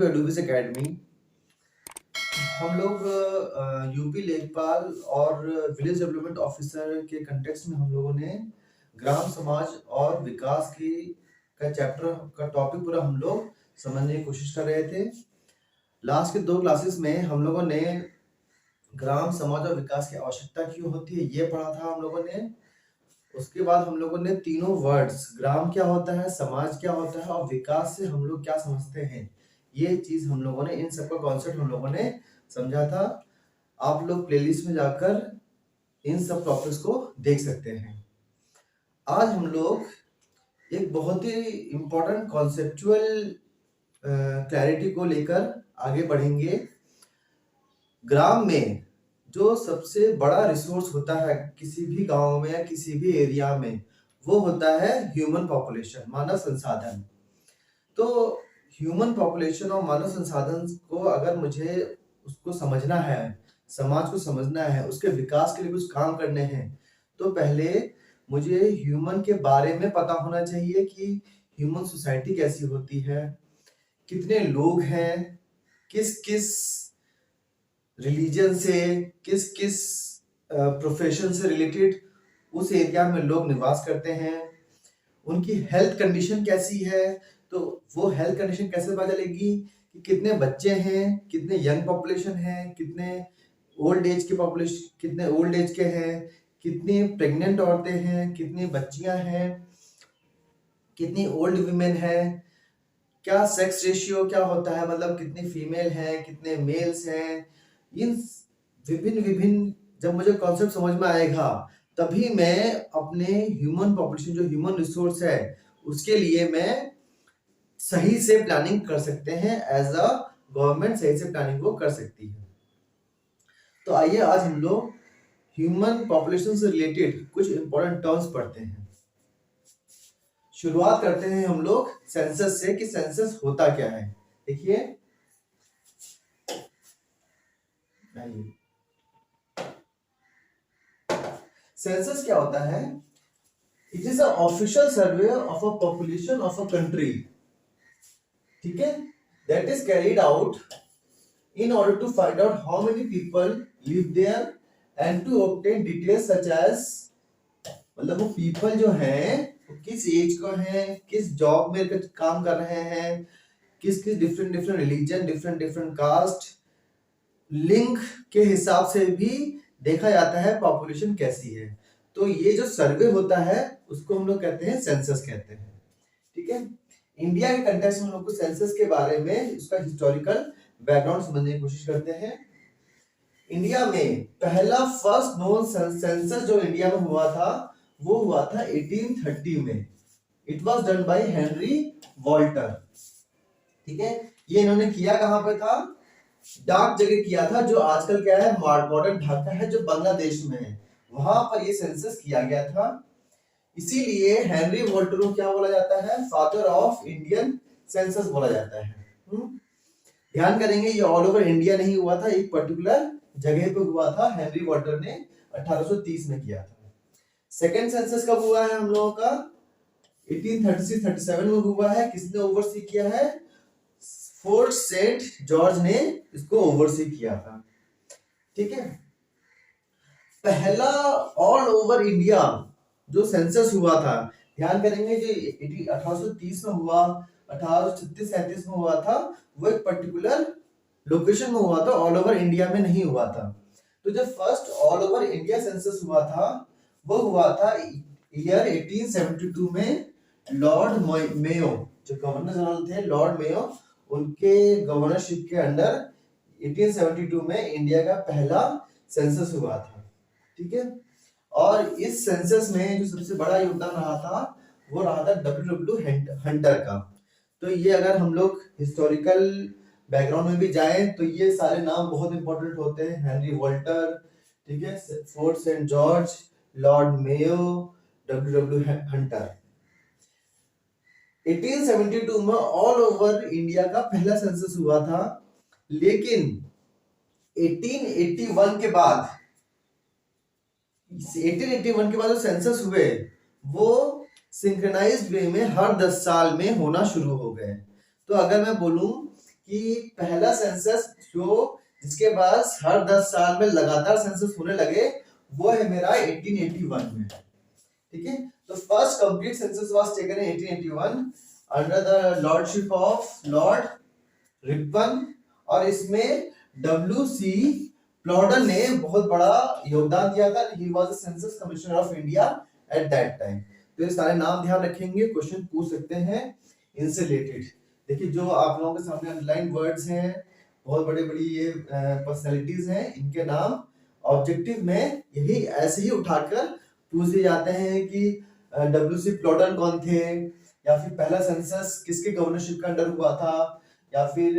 To एडुविस academy. हम लोग UP लेखपाल और विलेज डेवलपमेंट ऑफिसर के कंटेक्स्ट में हम लोगों ने ग्राम समाज और विकास की का चैप्टर का टॉपिक पूरा हम लोग समझने की कोशिश कर रहे थे। लास्ट के 2 क्लासेस में हम लोगों ने ग्राम समाज और विकास की आवश्यकता क्यों होती है ये पढ़ा था हम लोगों ने। उसके बाद हम लोगों ने तीनों वर्ड्स ग्राम क्या होता है, समाज क्या होता है और विकास से हम लोग क्या समझते हैं, ये चीज हम लोगों ने इन सबका कॉन्सेप्ट हम लोगों ने समझा था। आप लोग प्लेलिस्ट में जाकर इन सब टॉपिक्स को देख सकते हैं। आज हम लोग एक बहुत ही इम्पोर्टेंट कॉन्सेप्चुअल क्लैरिटी को लेकर आगे बढ़ेंगे। ग्राम में जो सबसे बड़ा रिसोर्स होता है किसी भी गांव में या किसी भी एरिया में, वो होता है ह्यूमन पॉपुलेशन, मानव संसाधन। तो ह्यूमन पॉपुलेशन और मानव संसाधन को अगर मुझे उसको समझना है, समाज को समझना है, उसके विकास के लिए कुछ काम करने हैं, तो पहले मुझे ह्यूमन के बारे में पता होना चाहिए कि ह्यूमन सोसाइटी कैसी होती है, कितने लोग हैं, किस किस रिलीजन से, किस किस प्रोफेशन से रिलेटेड उस एरिया में लोग निवास करते हैं, उनकी हेल्थ कंडीशन कैसी है। तो वो हेल्थ कंडीशन कैसे पता चलेगी कि कितने बच्चे हैं, कितने यंग पॉपुलेशन है, कितने ओल्ड एज के पॉपुलेशन, कितने ओल्ड एज के हैं, कितनी प्रेग्नेंट औरतें हैं, कितनी बच्चियां हैं, कितनी ओल्ड वीमेन है, क्या सेक्स रेशियो क्या होता है, मतलब कितने फीमेल हैं, कितने मेल्स हैं। इन विभिन्न जब मुझे कॉन्सेप्ट समझ में आएगा तभी मैं अपने ह्यूमन पॉपुलेशन जो ह्यूमन रिसोर्स है उसके लिए मैं सही से प्लानिंग कर सकते हैं। एज अ गवर्नमेंट सही से प्लानिंग को कर सकती है। तो आइए आज हम लोग ह्यूमन पॉपुलेशन से रिलेटेड कुछ इंपॉर्टेंट टर्म्स पढ़ते हैं। शुरुआत करते हैं हम लोग सेंसस से कि सेंसस होता क्या है। देखिए, सेंसस क्या होता है? It is a official survey of a population of a country, ठीक है, that is carried out in order to find out how many people live there and to obtain details such as, मतलब वो people जो हैं वो किस as को हैं, किस जॉब में काम कर रहे हैं, किस किस डिफरेंट रिलीजन, डिफरेंट कास्ट, लिंग के हिसाब से भी देखा जाता है पॉपुलेशन कैसी है। तो ये जो सर्वे होता है उसको हम लोग कहते हैं सेंसस कहते हैं, ठीक है। इंडिया के कंटेक्स्ट में हम लोग को सेंसस के बारे में उसका हिस्टोरिकल बैकग्राउंड समझने की कोशिश करते हैं। इंडिया में पहला फर्स्ट नोन सेंसस जो इंडिया में हुआ था वो हुआ था 1830 में। It was done by Henry Walter, ठीक है। ये इन्होंने किया कहां पे था? डाक जगह किया था, जो आजकल क्या है मॉडर्न ढाका है जो बांग्लादेश में है, वहां पर ये सेंसस किया गया था। इसीलिए हेनरी वॉल्टर को क्या बोला जाता है? फादर ऑफ इंडियन सेंसस बोला जाता है। ध्यान करेंगे ये ऑल ओवर इंडिया नहीं हुआ था, एक पर्टिकुलर जगह पे हुआ था। हेनरी वॉल्टर ने 1830 में किया था। सेकेंड सेंसस कब हुआ है हम लोगों का? 1836-37 में हुआ है। किसने ओवरसी किया है? फोर्ट सेंट जॉर्ज ने इसको ओवरसी किया था, ठीक है। पहला ऑल ओवर इंडिया जो सेंसस हुआ था, ध्यान करेंगे जो 1830 में हुआ, 1836-37 में हुआ था, वो एक पर्टिकुलर लोकेशन में हुआ था, ऑल ओवर इंडिया में नहीं हुआ था। तो जो first all over India census हुआ था वो हुआ था ईयर 1872 में। लॉर्ड मेयो जो गवर्नर जनरल थे, लॉर्ड मेयो, उनके गवर्नरशिप के अंडर 1872 में इंडिया का पहला सेंसस हुआ था, ठीक है। और इस सेंसस में जो सबसे बड़ा योगदान रहा था वो रहा था W हंटर का। तो ये अगर हम लोग हिस्टोरिकल बैकग्राउंड में भी जाएं तो ये सारे नाम बहुत इंपॉर्टेंट होते हैं। हेनरी वॉल्टर, ठीक है, Fort Saint George, Lord Mayo, W Hunter. 1872 में ऑल ओवर इंडिया का पहला सेंसस हुआ था, लेकिन 1881 के बाद जो सेंसस हुए वो सिंक्रोनाइज्ड वे में हर 10 साल में होना शुरू हो गए। तो अगर मैं बोलूं कि पहला सेंसस जो जिसके पास हर 10 साल में लगातार सेंसस होने लगे वो है मेरा 1881 में, ठीक है। तो first complete census was taken in 1881 under the lordship of Lord Ripon, और इसमें W.C. प्लॉडन ने बहुत बड़ा योगदान दिया था। He was the census commissioner of India at that time. तो ये सारे नाम ध्यान रखेंगे, क्वेश्चन पूछ सकते हैं इनसे रिलेटेड। देखिए जो आप लोगों के सामने अंडरलाइन वर्ड्स हैं, बहुत बड़ी बड़ी ये पर्सनालिटीज हैं, इनके नाम ऑब्जेक्टिव में यही ऐसे ही उठाकर पूछ दिए जाते हैं कि W.C. प्लॉडन कौन थे, या फिर पहला सेंसस किसके गवर्नरशिप के अंडर हुआ था, या फिर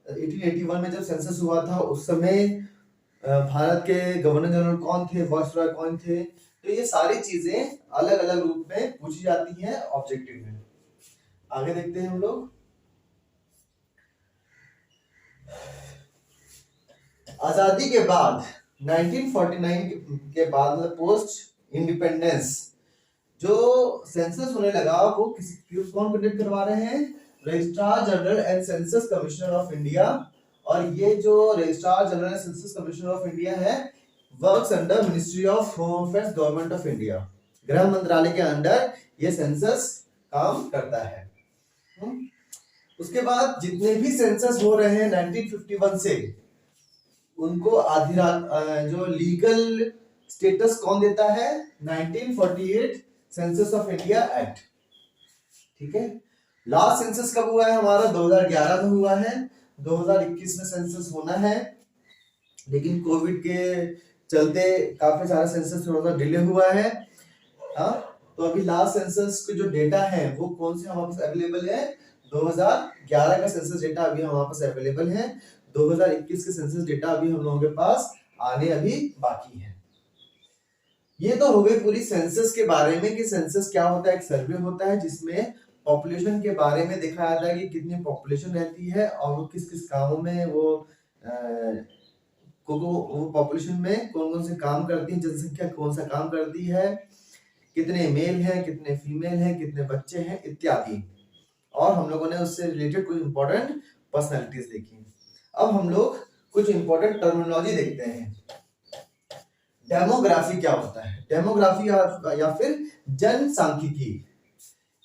1881 में जब सेंसस हुआ था उस समय भारत के गवर्नर जनरल कौन थे, वायसरॉय कौन थे। तो ये सारी चीजें अलग अलग रूप में पूछी जाती हैं ऑब्जेक्टिव में। आगे देखते हैं हम लोग। आजादी के बाद 1949 के बाद पोस्ट इंडिपेंडेंस जो सेंसस होने लगा वो कौन कंडक्ट करवा रहे हैं? Registrar general and census commissioner of India. और ये जो registrar general and census commissioner of India है works under ministry of home affairs government of India. गृह मंत्रालय के अंडर ये सेंसस काम करता है। उसके बाद जितने भी सेंसस हो रहे हैं 1951 से उनको जो लीगल स्टेटस कौन देता है? 1948 सेंसस ऑफ इंडिया एक्ट, ठीक है। लास्ट सेंसस कब हुआ है हमारा? 2011 में हुआ है। 2021 में सेंसस होना है, लेकिन कोविड के चलते काफी सारा सेंसस थोड़ा सा डिले हुआ है। तो अभी लास्ट सेंसस के जो डेटा है वो कौन से हमारे पास अवेलेबल है? 2011 का सेंसस डेटा अभी हमारे पास अवेलेबल है। 2021 के सेंसस डेटा अभी हम लोगों के पास आने अभी बाकी है। ये तो हो गई पूरी सेंसस के बारे में कि सेंसस क्या होता है। एक सर्वे होता है जिसमें पॉपुलेशन के बारे में देखा जाता है कि कितनी पॉपुलेशन रहती है और वो किस किस कामों में वो पॉपुलेशन में कौन कौन से काम करती है, जनसंख्या कौन सा काम करती है, कितने मेल हैं, कितने फीमेल हैं, कितने बच्चे हैं इत्यादि। और हम लोगों ने उससे रिलेटेड कुछ इंपॉर्टेंट पर्सनालिटीज देखी। अब हम लोग कुछ इंपॉर्टेंट टर्मिनोलॉजी देखते हैं। डेमोग्राफी क्या होता है? डेमोग्राफी या फिर जनसांख्यिकी,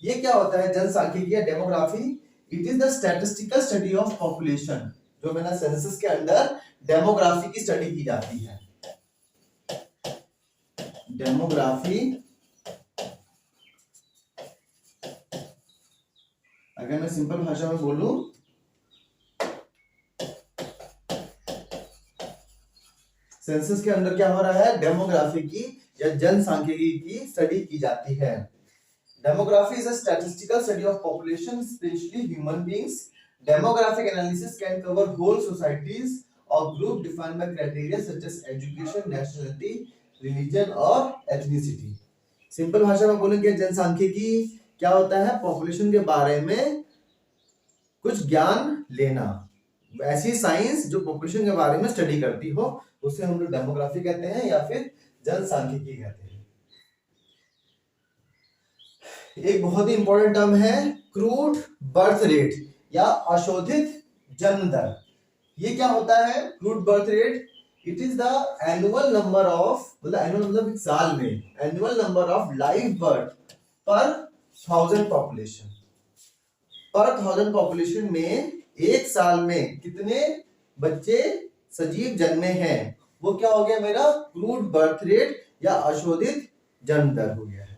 ये क्या होता है? जनसांख्यिकी या demography, it is the statistical study of population. जो मैंने सेंसस के अंदर डेमोग्राफी की स्टडी की जाती है। डेमोग्राफी अगर मैं सिंपल भाषा में बोलूं सेंसस के अंदर क्या हो रहा है? डेमोग्राफी की या जनसांख्यिकी की स्टडी की जाती है। Demography is a statistical study of population, especially human beings. Demographic analysis can cover whole societies or group defined by criteria such as education, nationality, religion और ethnicity. सिंपल भाषा में बोलेंगे जनसांख्यिकी क्या होता है? पॉपुलेशन के बारे में कुछ ज्ञान लेना, ऐसी साइंस जो पॉपुलेशन के बारे में स्टडी करती हो उसे हम लोग डेमोग्राफी कहते हैं या फिर जनसांख्यिकी कहते हैं। एक बहुत ही इंपॉर्टेंट टर्म है क्रूड बर्थ रेट या अशोधित जन्म दर। ये क्या होता है? Crude birth rate, it is the annual number of, मतलब एनुअल मतलब एक साल में, annual number of live birth पर 1000 पॉपुलेशन। पर 1000 पॉपुलेशन में एक साल में कितने बच्चे सजीव जन्मे हैं, वो क्या हो गया मेरा? क्रूड बर्थ रेट या अशोधित जन्म दर हो गया है।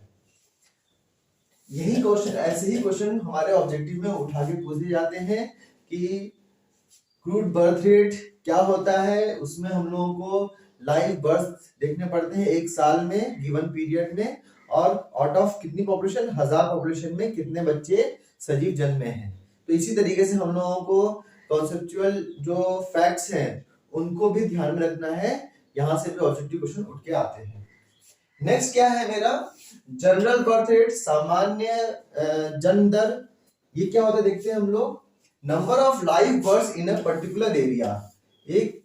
यही क्वेश्चन, ऐसे ही क्वेश्चन हमारे ऑब्जेक्टिव में उठा के पूछ दिए जाते हैं कि क्रूड बर्थ रेट क्या होता है। उसमें हम लोगों को लाइव बर्थ देखने पड़ते हैं एक साल में गिवन पीरियड में, और आउट ऑफ कितनी पॉपुलेशन? 1000 पॉपुलेशन में कितने बच्चे सजीव जन्मे हैं। तो इसी तरीके से हम लोगों को कॉन्सेप्चुअल जो फैक्ट्स हैं उनको भी ध्यान में रखना है। यहां से भी ऑब्जेक्टिव क्वेश्चन उठ के आते हैं। नेक्स्ट क्या है मेरा? जनरल बर्थ रेट, सामान्य जन्म दर। ये क्या होता है देखते हैं हम लोग। Number of live birds in a particular area, एक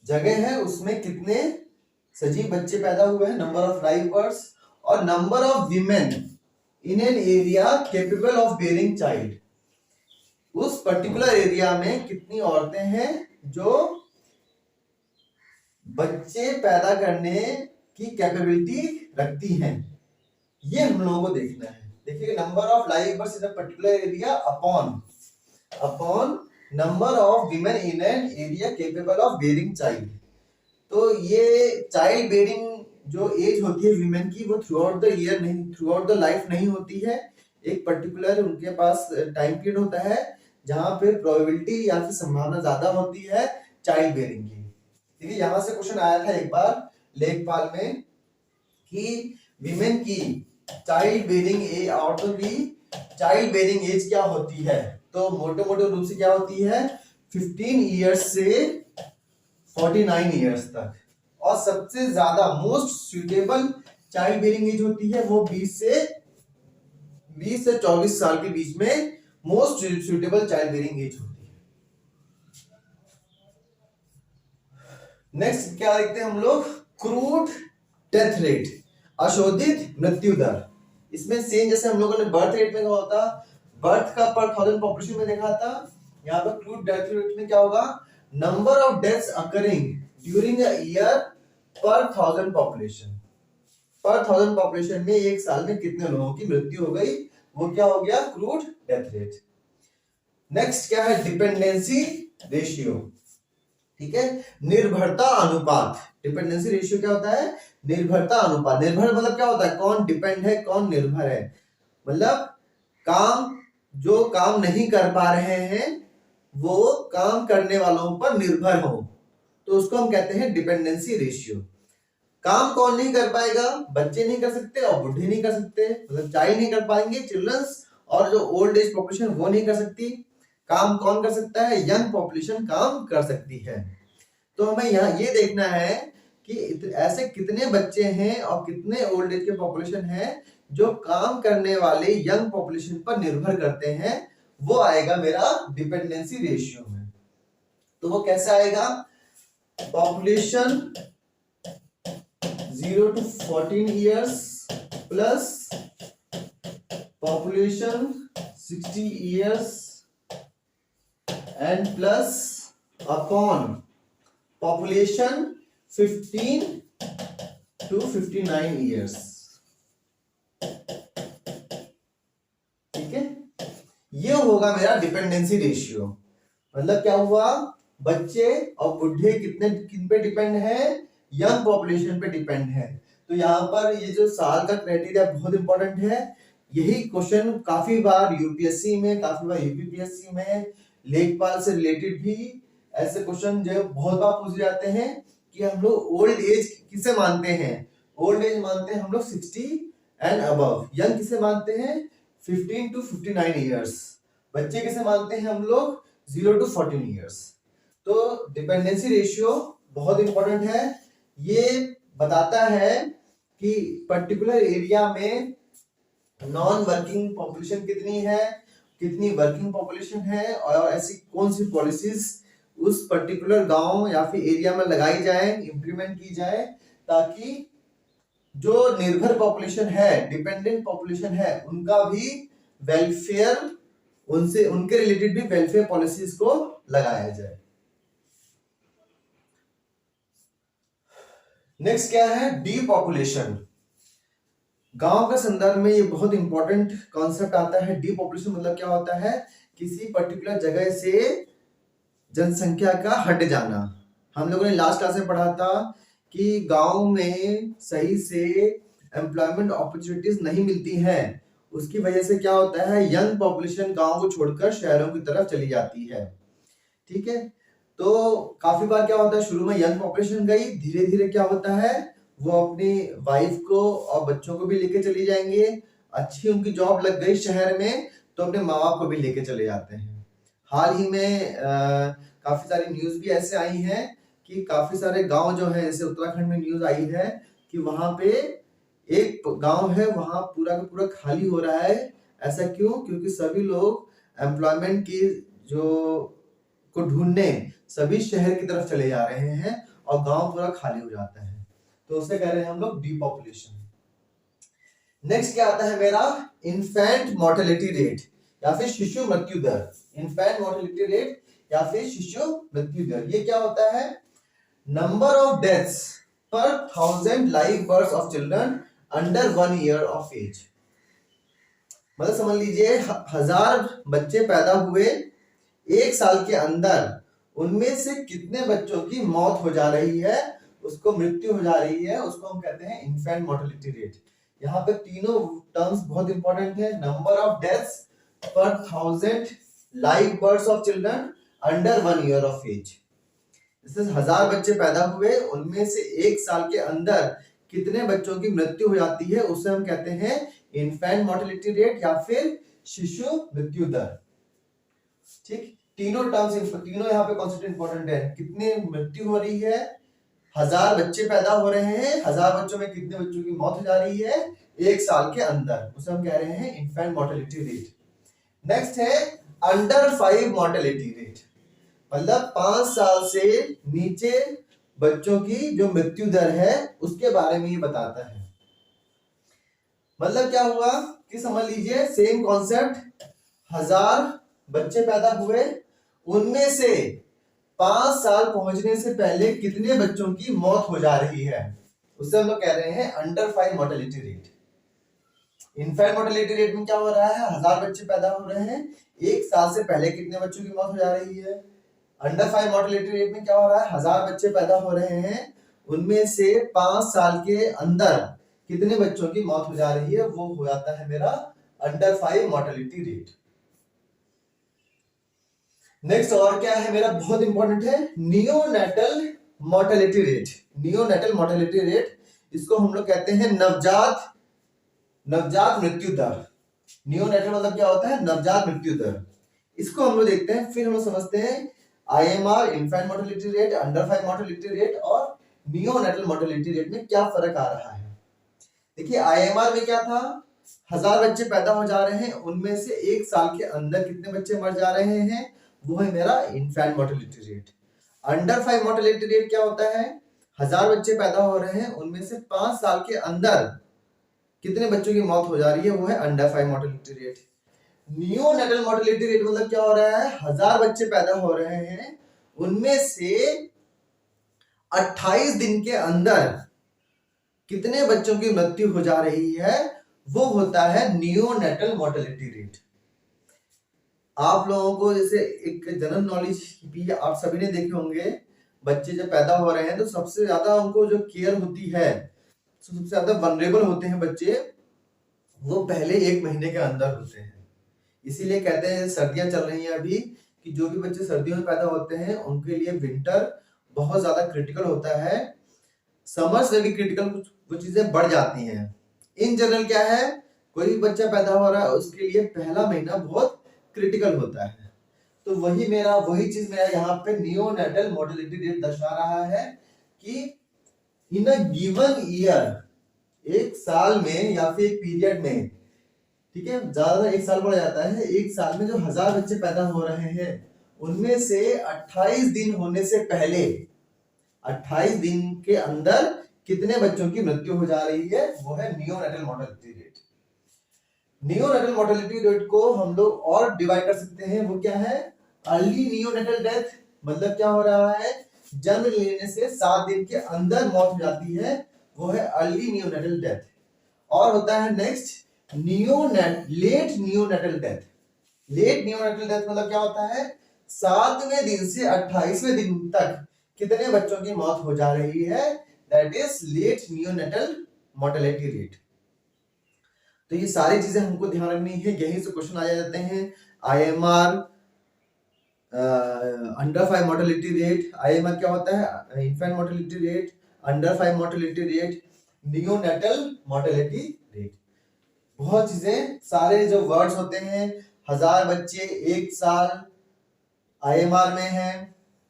जगह है उसमें कितने सजीव बच्चे पैदा हुए हैं, नंबर ऑफ लाइव बर्ड्स। और number of women in an area capable of bearing child, उस पर्टिकुलर एरिया में कितनी औरतें हैं जो बच्चे पैदा करने की कैपेबिलिटी रखती हैं, ये हम लोगों को देखना है। देखिए, number of live birds in a particular area upon number of women in an area capable of bearing child. तो ये चाइल्ड बेयरिंग जो एज होती है विमेन की, वो थ्रू आउट द ईयर नहीं, थ्रू आउट द लाइफ नहीं होती है। एक पर्टिकुलर उनके पास टाइम पीरियड होता है जहां पे प्रोबेबिलिटी या फिर संभावना ज्यादा होती है चाइल्ड बेयरिंग की। ठीक है, यहां से क्वेश्चन आया था एक बार लेखपाल में कि विमेन की child bearing age out of the child bearing age क्या होती है। तो मोटे मोटे रूप से क्या होती है, 15 ईयर्स से 49 ईयर्स तक। और सबसे ज्यादा most suitable child bearing age होती है वो 20 से 24 साल के बीच में most suitable child bearing age होती है। नेक्स्ट क्या देखते हैं हम लोग, क्रूड डेथ रेट, अशोधित मृत्यु दर। इसमें सेम जैसे हम लोगों ने बर्थ रेट में होता, बर्थ का पर 1000 पॉपुलेशन में देखा था, यहाँ पर क्रूड डेथ रेट में क्या होगा, number of deaths occurring during a year पर 1000 पॉपुलेशन। पर 1000 पॉपुलेशन में एक साल में कितने लोगों की मृत्यु हो गई, वो क्या हो गया, क्रूड डेथ रेट। नेक्स्ट क्या है, डिपेंडेंसी रेशियो। ठीक है, निर्भरता अनुपात। डिपेंडेंसी रेशियो क्या होता है, निर्भरता अनुपात। निर्भर मतलब क्या होता है, कौन डिपेंड है कौन निर्भर है, मतलब काम जो काम नहीं कर पा रहे हैं वो काम करने वालों पर निर्भर हो, तो उसको हम कहते हैं डिपेंडेंसी रेशियो। काम कौन नहीं कर पाएगा, बच्चे नहीं कर सकते और बूढ़े नहीं कर सकते, मतलब चाइल्ड नहीं कर पाएंगे, चिल्ड्रंस, और जो ओल्ड एज पॉपुलेशन वो नहीं कर सकती। काम कौन कर सकता है, यंग पॉपुलेशन काम कर सकती है। तो हमें यहाँ ये देखना है कि ऐसे कितने बच्चे हैं और कितने ओल्ड एज के पॉपुलेशन है जो काम करने वाले यंग पॉपुलेशन पर निर्भर करते हैं, वो आएगा मेरा डिपेंडेंसी रेशियो में। तो वो कैसे आएगा, population 0 to 14 years plus population 60 years and plus upon population 15 to 59 years। ठीक है, ये होगा मेरा डिपेंडेंसी रेशियो। मतलब क्या हुआ, बच्चे और बूढ़े कितने किन पे डिपेंड है, यंग पॉपुलेशन पे डिपेंड है। तो यहाँ पर ये जो साल का क्राइटेरिया बहुत इंपॉर्टेंट है। यही क्वेश्चन काफी बार यूपीएससी में, काफी बार यूपीपीएससी में, लेखपाल से रिलेटेड भी ऐसे क्वेश्चन जो बहुत बार पूछे जाते हैं कि हम लोग ओल्ड एज किसे मानते हैं। ओल्ड एज मानते हैं हम लोग 60 एंड अबव। यंग किसे मानते हैं, 15 to 59 ईयर्स। बच्चे किसे मानते हैं हम लोग, 0 to 14 ईयर्स। तो डिपेंडेंसी रेशियो बहुत इंपॉर्टेंट है। ये बताता है कि पर्टिकुलर एरिया में नॉन वर्किंग पॉपुलेशन कितनी है, कितनी वर्किंग पॉपुलेशन है, और ऐसी कौन सी पॉलिसीज उस पर्टिकुलर गांव या फिर एरिया में लगाई जाए, इंप्लीमेंट की जाए, ताकि जो निर्भर पॉपुलेशन है, डिपेंडेंट पॉपुलेशन है, उनका भी वेलफेयर, उनसे उनके रिलेटेड भी वेलफेयर पॉलिसीज को लगाया जाए। नेक्स्ट क्या है, डीपॉपुलेशन। गांव के संदर्भ में ये बहुत इंपॉर्टेंट कॉन्सेप्ट आता है। डीपॉपुलेशन मतलब क्या होता है, किसी पर्टिकुलर जगह से जनसंख्या का हट जाना। हम लोगों ने लास्ट क्लास में पढ़ा था कि गांव में सही से एम्प्लॉयमेंट अपॉर्चुनिटीज नहीं मिलती हैं, उसकी वजह से क्या होता है, यंग पॉपुलेशन गांव को छोड़कर शहरों की तरफ चली जाती है। ठीक है, तो काफी बार क्या होता है, शुरू में यंग पॉपुलेशन गई, धीरे धीरे क्या होता है, वो अपनी वाइफ को और बच्चों को भी लेके चली जाएंगे। अच्छी उनकी जॉब लग गई शहर में तो अपने माँ बाप को भी लेके चले जाते हैं। हाल ही में काफी सारी न्यूज भी ऐसे आई हैं कि काफी सारे गांव जो है, जैसे उत्तराखंड में न्यूज आई है कि वहां पे एक गांव है, वहां पूरा का पूरा खाली हो रहा है। ऐसा क्यों, क्योंकि सभी लोग एम्प्लॉयमेंट की जो को ढूंढने सभी शहर की तरफ चले जा रहे हैं और गांव पूरा खाली हो जाता है। तो उसे कह रहे हैं हम लोग डीपॉपुलेशन। नेक्स्ट क्या आता है मेरा, इन्फेंट मोर्टेलिटी रेट, या फिर शिशु मृत्यु दर, इन्फेंट मोर्टेलिटी रेट या फिर शिशु मृत्यु दर। ये क्या होता है? नंबर ऑफ डेथ्स पर 1000 live birth of children under 1 year of age. मतलब समझ लीजिए 1000 बच्चे पैदा हुए 1 साल के अंदर, उनमें से कितने बच्चों की मौत हो जा रही है, उसको मृत्यु हो जा रही है, उसको हम कहते हैं इन्फेंट मोर्टेलिटी रेट। यहाँ पे तीनों टर्म्स बहुत इंपॉर्टेंट है। नंबर ऑफ डेथ्स पर 1000 live birth of children under 1 year of age. जैसे 1000 बच्चे पैदा हुए, उनमें से 1 साल के अंदर कितने बच्चों की मृत्यु हो जाती है, उसे हम कहते हैं इन्फेंट मोर्टेलिटी रेट या फिर शिशु मृत्यु दर। ठीक, तीनों टर्म्स, तीनों यहाँ पे कॉन्सेप्ट इंपॉर्टेंट है। कितने मृत्यु हो रही है, 1000 बच्चे पैदा हो रहे हैं, 1000 बच्चों में कितने बच्चों की मौत हो जा रही है 1 साल के अंदर, उसे हम कह रहे हैं इन्फेंट मोर्टेलिटी रेट। नेक्स्ट है अंडर 5 मोर्टेलिटी रेट, मतलब 5 साल से नीचे बच्चों की जो मृत्यु दर है उसके बारे में ये बताता है। मतलब क्या हुआ कि समझ लीजिए सेम कॉन्सेप्ट, 1000 बच्चे पैदा हुए, उनमें से 5 साल पहुंचने से पहले कितने बच्चों की मौत हो जा रही है, उससे हम लोग कह रहे हैं under 5 mortality rate. Infant mortality rate में क्या हो रहा है, 1000 बच्चे पैदा हो रहे हैं, 1 साल से पहले कितने बच्चों की मौत हो जा रही है। अंडर 5 मोर्टेलिटी रेट में क्या हो रहा है, 1000 बच्चे पैदा हो रहे हैं, उनमें से 5 साल के अंदर कितने बच्चों की मौत हो जा रही है, वो हो जाता है मेरा अंडर 5 मोर्टेलिटी रेट। नेक्स्ट और क्या है मेरा, बहुत इंपॉर्टेंट है, neonatal mortality rate. Neonatal mortality rate, इसको हम लोग कहते हैं नवजात मृत्यु दर। नियोनेटल मतलब क्या होता है, नवजात मृत्यु दर। इसको हम लोग देखते हैं, फिर हम लोग समझते हैं IMR infant mortality rate, under 5 mortality rate और नियोनेटल मोर्टेलिटी रेट में क्या फर्क आ रहा है। देखिए IMR में क्या था, 1000 बच्चे पैदा हो जा रहे हैं, उनमें से 1 साल के अंदर कितने बच्चे मर जा रहे हैं, वो है मेरा infant mortality rate. Under 5 mortality rate क्या होता है, 1000 बच्चे पैदा हो रहे हैं, उनमें से 5 साल के अंदर कितने बच्चों की मौत हो जा रही है, वो है under 5 mortality rate. Neonatal mortality rate मतलब क्या हो रहा है, 1000 बच्चे पैदा हो रहे हैं, उनमें से 28 दिन के अंदर कितने बच्चों की मृत्यु हो जा रही है, वो होता है नियोनेटल मोर्टेलिटी रेट। आप लोगों को जैसे एक जनरल नॉलेज भी आप सभी ने देखे होंगे, बच्चे जब पैदा हो रहे हैं तो सबसे ज्यादा उनको जो केयर होती है, सबसे ज्यादा वनरेबल होते हैं बच्चे, वो पहले 1 महीने के अंदर होते हैं। इसीलिए कहते हैं सर्दियां चल रही हैं अभी, कि जो भी बच्चे सर्दियों में पैदा होते हैं उनके लिए विंटर बहुत ज्यादा क्रिटिकल होता है, समर्स में भी क्रिटिकल वो चीजें बढ़ जाती हैं। इन जनरल क्या है, कोई भी बच्चा पैदा हो रहा है उसके लिए पहला महीना बहुत क्रिटिकल होता है। तो वही चीज मेरा यहाँ पे नियोनेटल मोर्टेलिटी रेट दर्शा रहा है कि इन अ गिवन ईयर, एक साल में या फिर एक पीरियड में, ठीक है, ज्यादा 1 साल बढ़ जाता है, 1 साल में जो 1000 बच्चे पैदा हो रहे हैं, उनमें से 28 दिन होने से पहले, 28 दिन के अंदर कितने बच्चों की मृत्यु हो जा रही है, वो है neonatal mortality rate. Neonatal mortality rate को हम लोग और डिवाइड कर सकते हैं, वो क्या है, अर्ली नियोनेटल डेथ, मतलब क्या हो रहा है, जन्म लेने से 7 दिन के अंदर मौत हो जाती है, वो है अर्ली नियोनेटल डेथ। और होता है next late neonatal death. Late neonatal death मतलब क्या होता है, 7वें दिन से 28वें दिन तक कितने बच्चों की मौत हो जा रही है, that is late neonatal mortality rate. तो ये सारी चीजें हमको ध्यान रखनी है, यहीं से क्वेश्चन आ जाते हैं। IMR under 5 mortality rate, IMR क्या होता है, infant mortality rate, under 5 mortality rate, neonatal mortality rate. बहुत चीजें, सारे जो वर्ड्स होते हैं, 1000 बच्चे 1 साल IMR में है,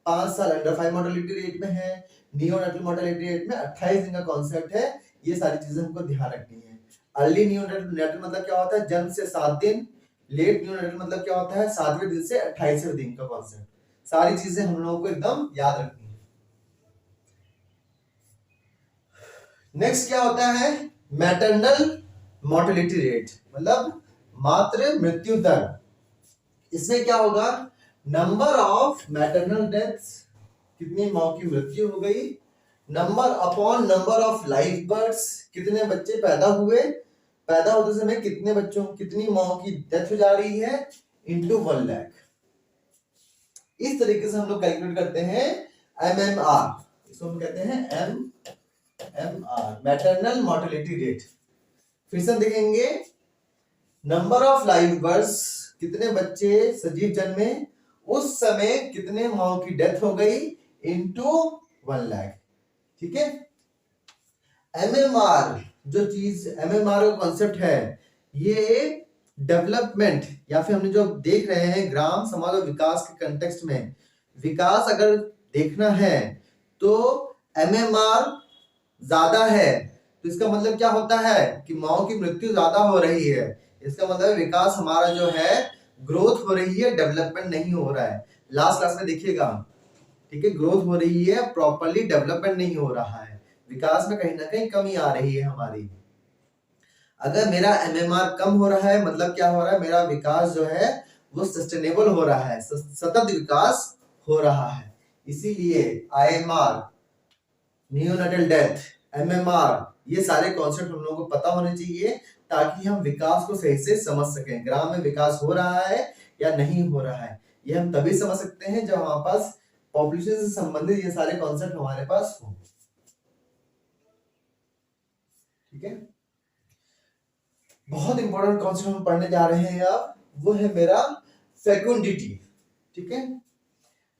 5 साल अंडर 5 मोर्टेलिटी रेट में है, नियोनेटल मोर्टेलिटी रेट में 28 दिन का कॉन्सेप्ट है, ये सारी चीजें हमको ध्यान रखनी है। अर्ली नियोनेटल मतलब क्या होता है, जन्म से 7 दिन, लेट नियोनेटल मतलब क्या होता है, 7वें दिन से 28वें दिन का कॉन्सेप्ट। सारी चीजें हम लोगों को एकदम याद रखनी है। नेक्स्ट क्या होता है, मैटरनल मोर्टेलिटी रेट, मतलब मातृ मृत्यु दर। इसमें क्या होगा, नंबर ऑफ मैटरनल डेथ्स, कितनी माँ की मृत्यु हो गई, number upon number of live birds, कितने बच्चे पैदा हुए, पैदा होते समय कितने बच्चों, कितनी माँ की डेथ हो जा रही है, इंटू 1 लाख। इस तरीके से हम लोग कैलकुलेट करते हैं MMR, इसको हम कहते हैं MMR, मैटरनल मोर्टेलिटी रेट। फिर से देखेंगे, नंबर ऑफ लाइव बर्ड्स, कितने बच्चे सजीव जन्मे, उस समय कितने माँ की डेथ हो गई, इंटू 1 लाख। ठीक है। MMR जो चीज, MMR का कॉन्सेप्ट है, ये डेवलपमेंट या फिर हमने जो देख रहे हैं ग्राम समाज और विकास के कंटेक्स्ट में, विकास अगर देखना है तो MMR ज्यादा है, तो इसका मतलब क्या होता है कि माओ की मृत्यु ज्यादा हो रही है, इसका मतलब विकास हमारा जो है ग्रोथ हो रही है, डेवलपमेंट नहीं हो रहा है। लास्ट क्लास में देखिएगा, ठीक है, ग्रोथ हो रही है, प्रॉपरली डेवलपमेंट नहीं हो रहा है, विकास में कहीं ना कहीं कमी आ रही है हमारी। अगर मेरा MMR कम हो रहा है मतलब क्या हो रहा है, मेरा विकास जो है वो सस्टेनेबल हो रहा है, सतत विकास हो रहा है। इसीलिए IMR, नियोनेटल डेथ, MMR, ये सारे कॉन्सेप्ट हम लोगों को पता होने चाहिए ताकि हम विकास को सही से समझ सकें, ग्राम में विकास हो रहा है या नहीं हो रहा है। ये हम तभी समझ सकते हैं जब हमारे पास पॉपुलेशन से संबंधित ये सारे कॉन्सेप्ट हमारे पास हो। ठीक है, बहुत इंपॉर्टेंट कॉन्सेप्ट हम पढ़ने जा रहे हैं अब, वो है मेरा फेकुंडिटी। ठीक है,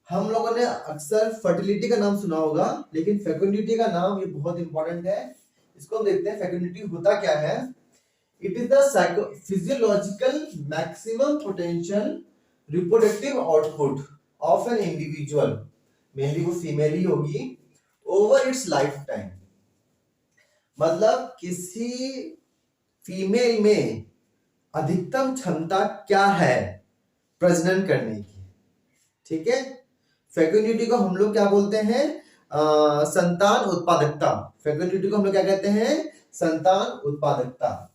हम लोगों ने अक्सर फर्टिलिटी का नाम सुना होगा, लेकिन फेकुंडिटी का नाम ये बहुत इंपॉर्टेंट है। इसको हम देखते हैं फेकुंडिटी होता क्या है। It is the physiological maximum potential reproductive output of an individual, mainly वो फीमेल ही होगी, ओवर इट्स लाइफ टाइम। मतलब किसी फीमेल में अधिकतम क्षमता क्या है प्रजनन करने की। ठीक है, फेकुंडिटी को हम लोग क्या बोलते हैं, संतान उत्पादकता। फेकुंडिटी को हम लोग क्या कहते हैं, संतान उत्पादकता।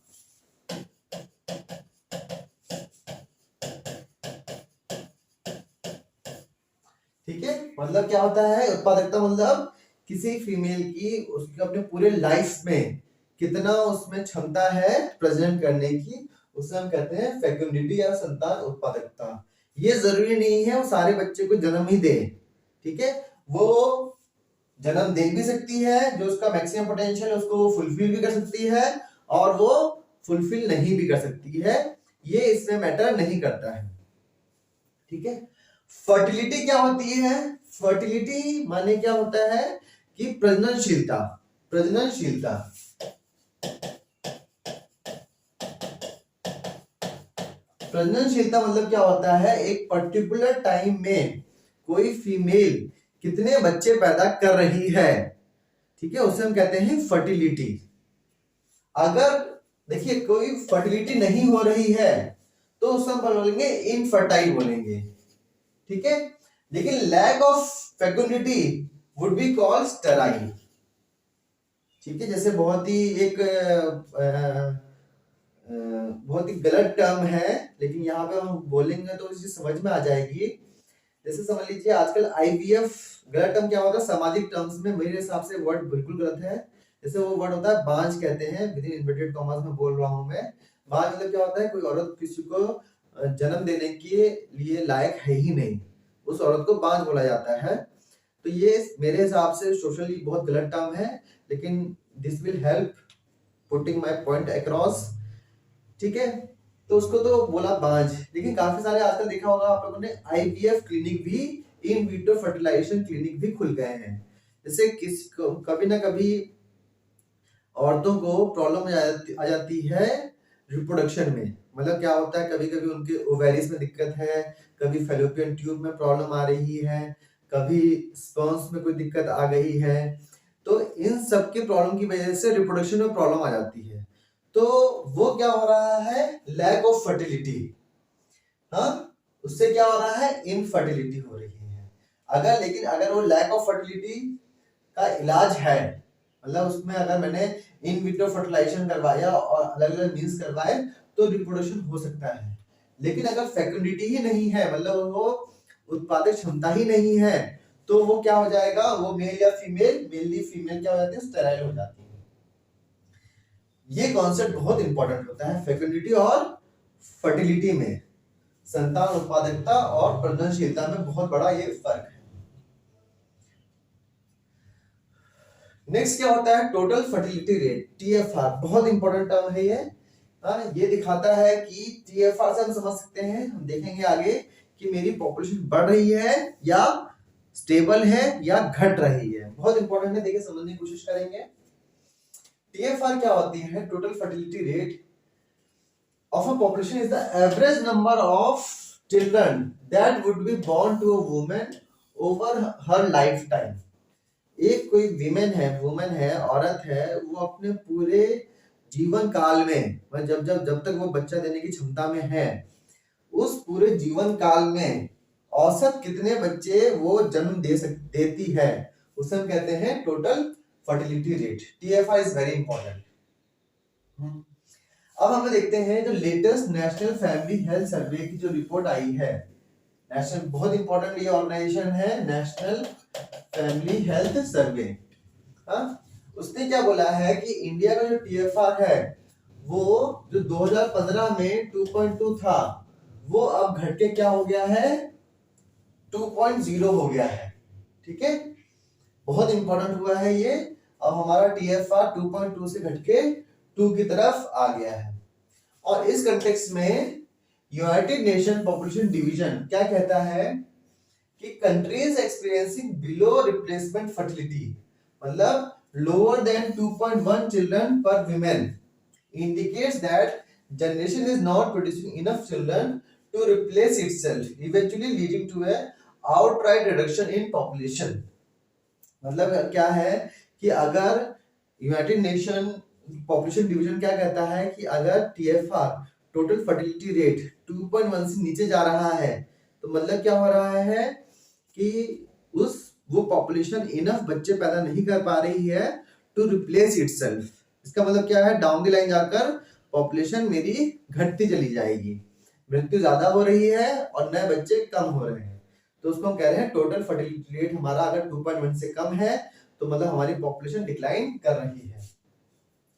ठीक है, मतलब क्या होता है उत्पादकता, मतलब किसी फीमेल की उसके अपने पूरे लाइफ में कितना उसमें क्षमता है प्रजनन करने की, उसे हम कहते हैं फेकुंडिटी या संतान उत्पादकता। ये जरूरी नहीं है वो सारे बच्चे को जन्म ही दे, ठीक है, वो जन्म दे भी सकती है, जो उसका मैक्सिमम पोटेंशियल है उसको फुलफिल भी कर सकती है, और वो फुलफिल नहीं भी कर सकती है, ये इसमें मैटर नहीं करता है। ठीक है, फर्टिलिटी क्या होती है, फर्टिलिटी माने क्या होता है कि प्रजननशीलता, प्रजननशीलता। प्रजननशीलता मतलब क्या होता है, एक पर्टिकुलर टाइम में कोई फीमेल कितने बच्चे पैदा कर रही है, ठीक है, उसे हम कहते हैं फर्टिलिटी। अगर देखिए कोई फर्टिलिटी नहीं हो रही है तो उसे हम बोलेंगे इनफर्टाइल बोलेंगे। ठीक है, लेकिन lack of fecundity would be called sterile. ठीक है, जैसे बहुत ही एक बहुत ही गलत टर्म है, लेकिन यहाँ पे हम बोलेंगे तो इसे समझ में आ जाएगी। जैसे समझ लीजिए आजकल IVF, गलत टर्म क्या होता है सामाजिक टर्म्स में, मेरे हिसाब से वर्ड बिल्कुल गलत है। जैसे वो वर्ड होता है बांझ कहते हैं, विद इन इन्वर्टेड कॉमास में बोल रहा हूं मैं। बांझ मतलब क्या होता है, कोई औरत किसी को जन्म देने के लिए लायक है ही नहीं, उस औरत को बांझ बोला जाता है। तो ये मेरे हिसाब से सोशली बहुत गलत टर्म है, लेकिन this will help putting my point across. ठीक है, तो उसको तो बोला बांझ, लेकिन काफी सारे आजकल देखा होगा आप लोगों ने IVF क्लिनिक भी, इन विट्रो फर्टिलाइजेशन क्लिनिक भी खुल गए हैं। जैसे कभी ना कभी औरतों को प्रॉब्लम आ जाती है रिप्रोडक्शन में, मतलब क्या होता है कभी कभी उनके ओवेरीज में दिक्कत है, कभी फेलोपियन ट्यूब में प्रॉब्लम आ रही है, कभी स्पर्म्स में कोई दिक्कत आ गई है, तो इन सब के प्रॉब्लम की वजह से रिप्रोडक्शन में प्रॉब्लम आ जाती है। तो वो क्या हो रहा है, लैक ऑफ फर्टिलिटी, हाँ, उससे क्या हो रहा है, इनफर्टिलिटी हो रही है। अगर लेकिन अगर वो लैक ऑफ फर्टिलिटी का इलाज है, मतलब उसमें अगर मैंने इन विट्रो फर्टिलाइजेशन करवाया और अलग अलग मीन्स करवाए तो रिप्रोडक्शन हो सकता है। लेकिन अगर फेकुंडिटी ही नहीं है, मतलब वो उत्पादक क्षमता ही नहीं है, तो वो क्या हो जाएगा, वो मेल या फीमेल, मेनली फीमेल क्या हो जाती है, स्टेराइल हो जाती है। ये कॉन्सेप्ट बहुत इंपॉर्टेंट होता है फेकुंडिटी और फर्टिलिटी में, संतान उत्पादकता और प्रजननशीलता में बहुत बड़ा ये फर्क है। नेक्स्ट क्या होता है, टोटल फर्टिलिटी रेट, टीएफआर, बहुत इंपॉर्टेंट टर्म है ये। ये दिखाता है कि टीएफआर से हम समझ सकते हैं, हम देखेंगे आगे कि मेरी पॉपुलेशन बढ़ रही है या स्टेबल है या घट रही है, बहुत इंपॉर्टेंट है, देखिए समझने की कोशिश करेंगे। टीएफआर क्या होती है, total fertility rate of a population is the average number of children that would be born to a woman over her lifetime। एक कोई वुमेन है, औरत है, वो अपने पूरे जीवन काल में, जब तक वो बच्चा देने की क्षमता में है, उस पूरे जीवन काल में औसत कितने बच्चे वो जन्म देती है, उसे हम कहते हैं total fertility rate. TFI is very important. अब हम देखते हैं जो latest national family health survey की जो रिपोर्ट आई है, नेशनल, बहुत इंपॉर्टेंट ये ऑर्गेनाइजेशन है, नेशनल फैमिली हेल्थ सर्वे। उसने क्या बोला है कि इंडिया का जो टीएफआर है वो जो 2015 में 2.2 था, वो अब घट के क्या हो गया है, 2.0 हो गया है। ठीक है, बहुत इंपॉर्टेंट हुआ है ये। अब हमारा टीएफआर 2.2 से घट के 2 की तरफ आ गया है। और इस कंटेक्स्ट में यूनाइटेड नेशन पॉपुलेशन डिवीजन क्या कहता है कि countries experiencing below replacement fertility, मतलब lower than 2.1 children per women, indicates that generation is not producing enough children to replace itself, eventually leading to a outright reduction in population. मतलब क्या है कि अगर यूनाइटेड नेशन पॉपुलेशन डिवीजन क्या कहता है कि अगर टीएफआर, टोटल फर्टिलिटी रेट 2.1 से नीचे जा रहा है, तो मतलब क्या हो रहा है कि वो पॉपुलेशन इनफ बच्चे पैदा नहीं कर पा रही है टू रिप्लेस इटसेल्फ। इसका मतलब क्या है, डाउन द लाइन जाकर पॉपुलेशन मेरी घटती चली जाएगी, मृत्यु ज्यादा हो रही है और नए बच्चे कम हो रहे हैं। तो उसको हम कह रहे हैं टोटल फर्टिलिटी रेट हमारा अगर 2.1 से कम है तो मतलब हमारी पॉपुलेशन डिक्लाइन कर रही है।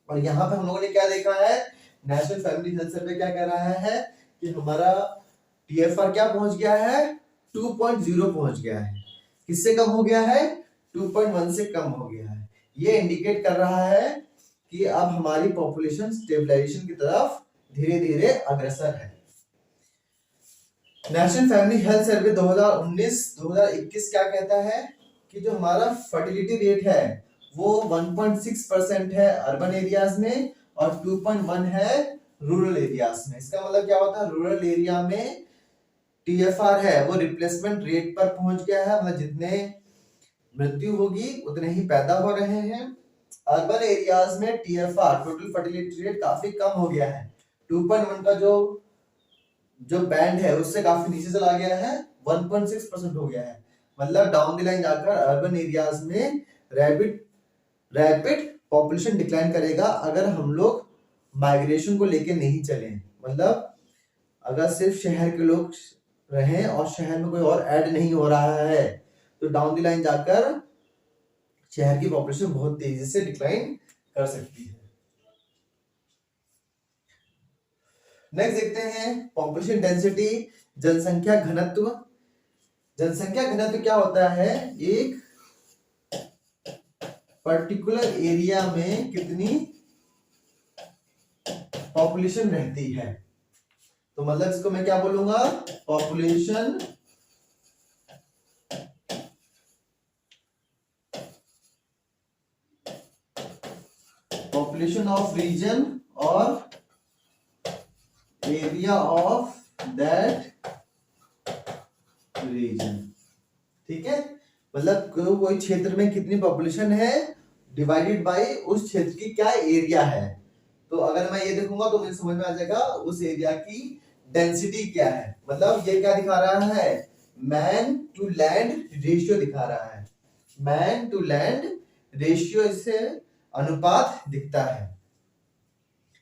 और यहाँ पे हम लोगों ने क्या देखा है, नेशनल फैमिली हेल्थ सर्वे क्या कह रहा है कि हमारा टीएफआर क्या पहुंच गया है, 2.0 पहुंच गया है। किससे कम हो गया है, 2.1 से कम हो गया है। ये इंडिकेट कर रहा है कि अब हमारी पॉपुलेशन स्टेबलाइजेशन की तरफ धीरे धीरे अग्रसर है। नेशनल फैमिली हेल्थ सर्वे 2019-2021 क्या कहता है कि जो हमारा फर्टिलिटी रेट है वो 1.6% है अर्बन एरियाज में और 2.1 है रूरल एरियाज में। इसका मतलब क्या होता है, रूरल एरिया में टीएफआर है वो रिप्लेसमेंट रेट पर पहुंच गया है, मतलब जितने मृत्यु होगी उतने ही पैदा हो रहे हैं। अर्बन एरियाज में टीएफआर, टोटल फर्टिलिटी रेट, काफी कम हो गया है, 2.1 का जो बैंड है उससे काफी नीचे चला गया है, 1.6% हो गया है। मतलब डाउन द लाइन जाकर अर्बन एरियाज में रैपिड पॉपुलेशन डिक्लाइन करेगा अगर हम लोग माइग्रेशन को लेके नहीं चले। मतलब अगर सिर्फ शहर के लोग रहें और शहर में कोई और ऐड नहीं हो रहा है तो डाउन द लाइन जाकर शहर की पॉपुलेशन बहुत तेजी से डिक्लाइन कर सकती है। नेक्स्ट देखते हैं पॉपुलेशन डेंसिटी, जनसंख्या घनत्व। जनसंख्या घनत्व क्या होता है, एक पर्टिकुलर एरिया में कितनी पॉपुलेशन रहती है। तो मतलब इसको मैं क्या बोलूंगा, पॉपुलेशन ऑफ रीजन और एरिया ऑफ दैट रीजन। ठीक है, मतलब कोई क्षेत्र में कितनी पॉपुलेशन है डिवाइडेड बाय उस क्षेत्र की क्या एरिया है। तो अगर मैं ये देखूंगा तो मुझे समझ में आ जाएगा उस एरिया की डेंसिटी क्या है। मतलब ये क्या दिखा रहा है, मैन टू लैंड रेशियो दिखा रहा है, मैन टू लैंड रेशियो, इससे अनुपात दिखता है।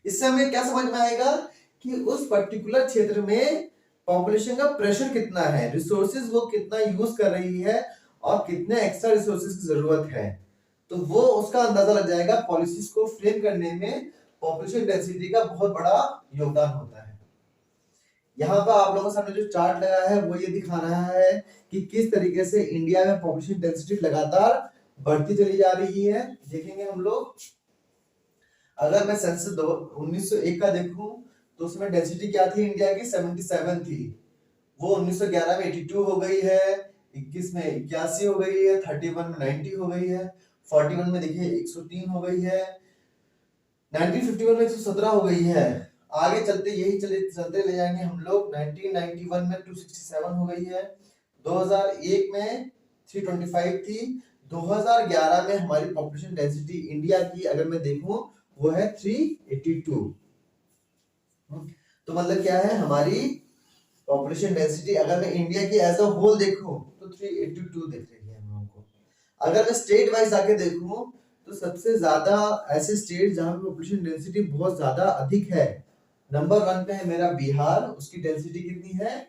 इससे हमें क्या समझ में आएगा कि उस पर्टिकुलर क्षेत्र में पॉपुलेशन का प्रेशर कितना है, रिसोर्सेज वो कितना यूज कर रही है और कितने एक्स्ट्रा रिसोर्सेज की जरूरत है, तो वो उसका अंदाजा लग जाएगा। पॉलिसीज को फ्रेम करने में पॉपुलेशन डेंसिटी का बहुत बड़ा योगदान होता है। यहाँ पर आप लोगों के सामने जो चार्ट लगा है वो ये दिखा रहा है कि किस तरीके से इंडिया में पॉपुलेशन डेंसिटी लगातार बढ़ती चली जा रही है। देखेंगे हम लोग, अगर मैं सेंसस 1901 का देखूं तो उसमें डेंसिटी क्या थी इंडिया की, 77 थी। वो 1911 में 82 हो गई है, 21 में 81 हो गई है, 31 में 90 हो गई है, 41 में देखिए 103 हो गई है, 1951 में 117 हो गई है। आगे चलते यही चलते ले जाएंगे हम लोग। 1991 में 267 हो गई है, 2001 में 325 थी, 2011 में हमारी पॉपुलेशन डेंसिटी इंडिया की अगर मैं देखूं वो है 382। तो मतलब क्या है, हमारी पॉपुलेशन डेंसिटी अगर मैं इंडिया की एज अ होल देखूं तो 382 दिख रही है हम लोगों को। अगर मैं स्टेट वाइज आके देखूं तो सबसे ज्यादा ऐसे स्टेट जहां पे पॉपुलेशन डेंसिटी बहुत ज्यादा अधिक है, नंबर 1 पे है मेरा बिहार, उसकी डेंसिटी कितनी है